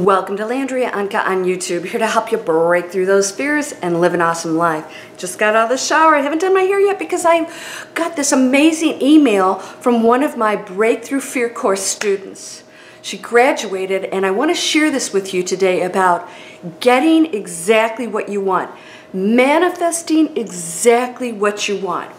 Welcome to Landria Onkka on YouTube, here to help you break through those fears and live an awesome life. Just got out of the shower. I haven't done my hair yet because I got this amazing email from one of my Breakthrough Fear course students. She graduated, and I want to share this with you today about getting exactly what you want, manifesting exactly what you want.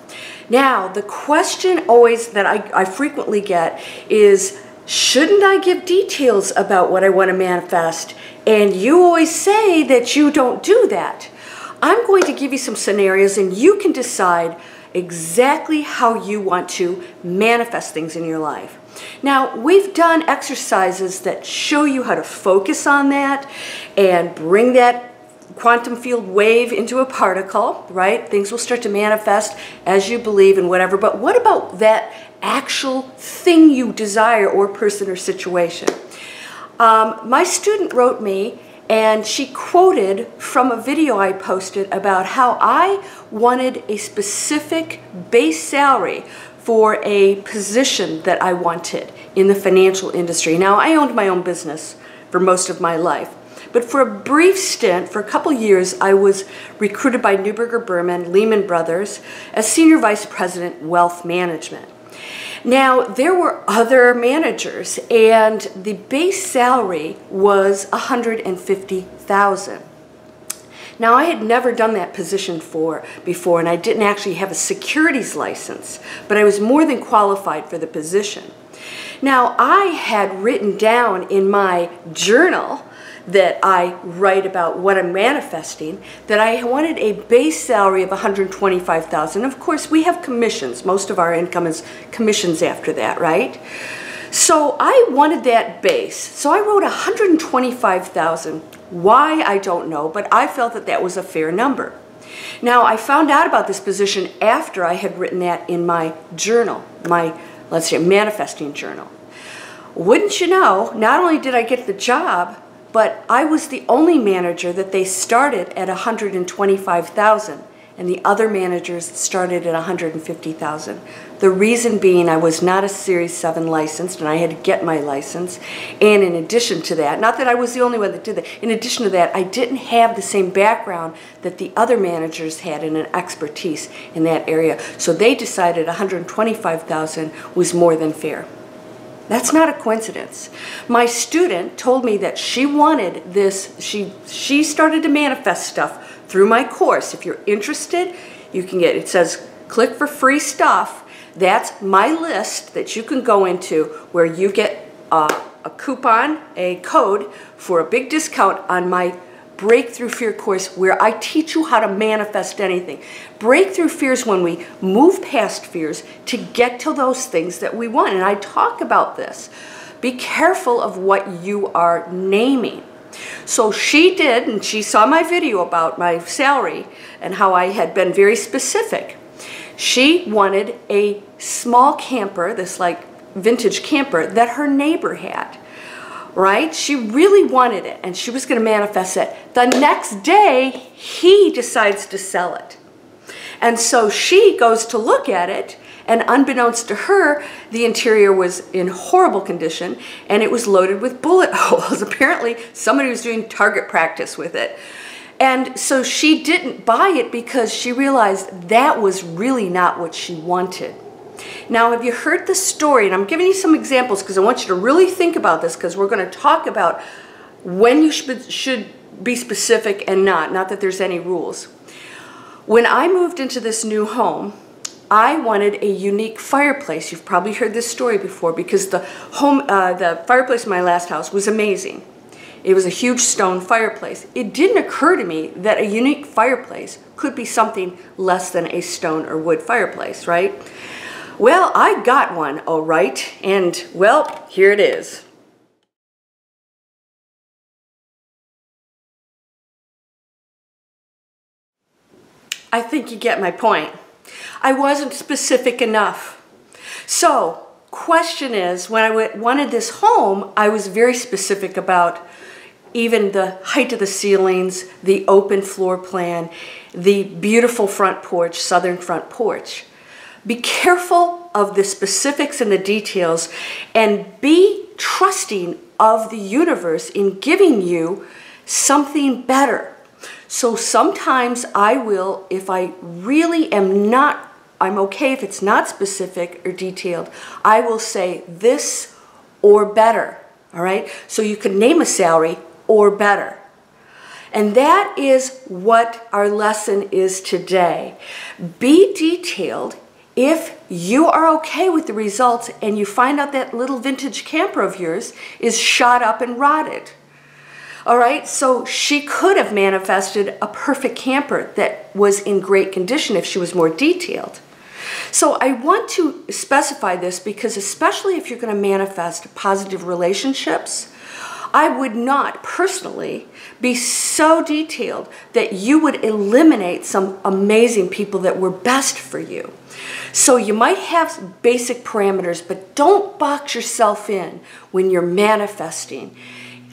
Now, the question always that I frequently get is, shouldn't I give details about what I want to manifest? And you always say that you don't do that. I'm going to give you some scenarios and you can decide exactly how you want to manifest things in your life. Now, we've done exercises that show you how to focus on that and bring that quantum field wave into a particle, right? Things will start to manifest as you believe in whatever. But what about that actual thing you desire, or person or situation? My student wrote me and she quoted from a video I posted about how I wanted a specific base salary for a position that I wanted in the financial industry. Now, I owned my own business for most of my life, but for a brief stint, for a couple years, I was recruited by Neuberger Berman, Lehman Brothers, as Senior Vice President, Wealth Management. Now, there were other managers, and the base salary was $150,000. Now, I had never done that position before, and I didn't actually have a securities license, but I was more than qualified for the position. Now, I had written down in my journal that I write about what I'm manifesting, that I wanted a base salary of $125,000. Of course, we have commissions. Most of our income is commissions after that, right? So I wanted that base. So I wrote $125,000. Why, I don't know, but I felt that that was a fair number. Now, I found out about this position after I had written that in my journal, my, let's say, manifesting journal. Wouldn't you know, not only did I get the job, but I was the only manager that they started at $125,000, and the other managers started at $150,000. The reason being, I was not a Series 7 licensed, and I had to get my license. And in addition to that, not that I was the only one that did that, in addition to that, I didn't have the same background that the other managers had in an expertise in that area. So they decided $125,000 was more than fair. That's not a coincidence. My student told me that she wanted this, she started to manifest stuff through my course. If you're interested, you can get, it says click for free stuff. That's my list that you can go into where you get a coupon, a code for a big discount on my Breakthrough Fear course, where I teach you how to manifest anything. Breakthrough Fear is when we move past fears to get to those things that we want. And I talk about this. Be careful of what you are naming. So she did, and she saw my video about my salary and how I had been very specific. She wanted a small camper, this like vintage camper that her neighbor had. Right? She really wanted it, and she was going to manifest it. The next day, he decides to sell it. And so she goes to look at it, and unbeknownst to her, the interior was in horrible condition, and it was loaded with bullet holes. Apparently, somebody was doing target practice with it. And so she didn't buy it because she realized that was really not what she wanted. Now, have you heard the story? And I'm giving you some examples because I want you to really think about this, because we're going to talk about when you should be specific and not that there's any rules. When I moved into this new home, I wanted a unique fireplace. You've probably heard this story before, because the fireplace in my last house was amazing. It was a huge stone fireplace. It didn't occur to me that a unique fireplace could be something less than a stone or wood fireplace, right? Well, I got one, all right, and, well, here it is. I think you get my point. I wasn't specific enough. So, question is, when I wanted this home, I was very specific about even the height of the ceilings, the open floor plan, the beautiful front porch, southern front porch. Be careful of the specifics and the details, and be trusting of the universe in giving you something better. So sometimes I will, if I really am not, I'm okay if it's not specific or detailed, I will say this or better, all right? So you could name a salary or better. And that is what our lesson is today. Be detailed. If you are okay with the results and you find out that little vintage camper of yours is shot up and rotted. All right, so she could have manifested a perfect camper that was in great condition if she was more detailed. So I want to specify this because especially if you're going to manifest positive relationships, I would not personally be so detailed that you would eliminate some amazing people that were best for you. So you might have basic parameters, but don't box yourself in when you're manifesting.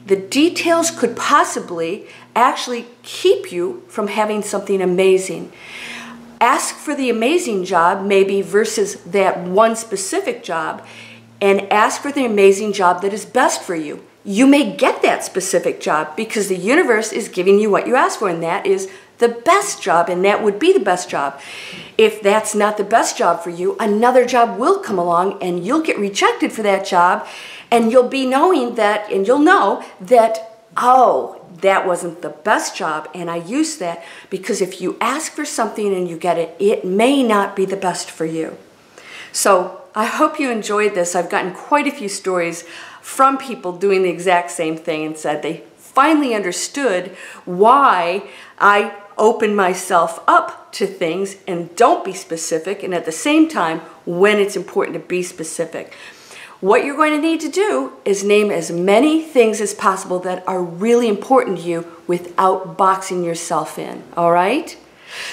The details could possibly actually keep you from having something amazing. Ask for the amazing job maybe versus that one specific job, and ask for the amazing job that is best for you. You may get that specific job because the universe is giving you what you asked for, and that is the best job, and that would be the best job. If that's not the best job for you, another job will come along and you'll get rejected for that job, and you'll be knowing that, and you'll know that, oh, that wasn't the best job, and I used that because if you ask for something and you get it, it may not be the best for you. So I hope you enjoyed this. I've gotten quite a few stories from people doing the exact same thing and said they finally understood why I open myself up to things and don't be specific, and at the same time when it's important to be specific. What you're going to need to do is name as many things as possible that are really important to you without boxing yourself in, all right?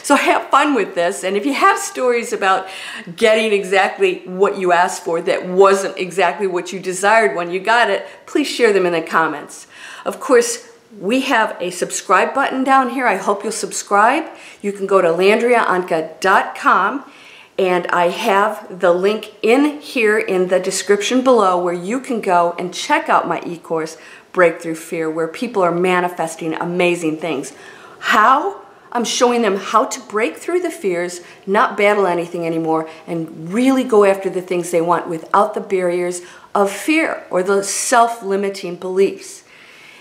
So have fun with this, and if you have stories about getting exactly what you asked for that wasn't exactly what you desired when you got it, please share them in the comments. Of course, we have a subscribe button down here. I hope you'll subscribe. You can go to LandriaOnkka.com, and I have the link in here in the description below where you can go and check out my e-course, Breakthrough Fear, where people are manifesting amazing things. How? I'm showing them how to break through the fears, not battle anything anymore, and really go after the things they want without the barriers of fear or the self-limiting beliefs.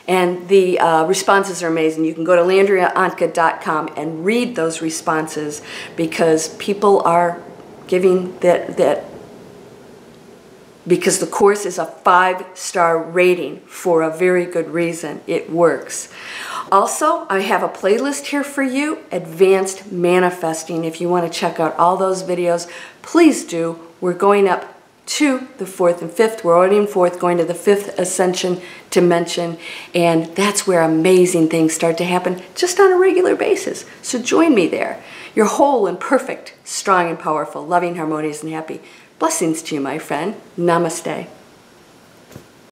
And the responses are amazing. You can go to LandriaOnkka.com and read those responses because people are giving that because the course is a 5-star rating for a very good reason. It works. Also, I have a playlist here for you, Advanced Manifesting. If you want to check out all those videos, please do. We're going up to the 4th and 5th. We're already in 4th, going to the 5th ascension dimension, and that's where amazing things start to happen just on a regular basis. So join me there. You're whole and perfect, strong and powerful, loving, harmonious, and happy. Blessings to you, my friend. Namaste.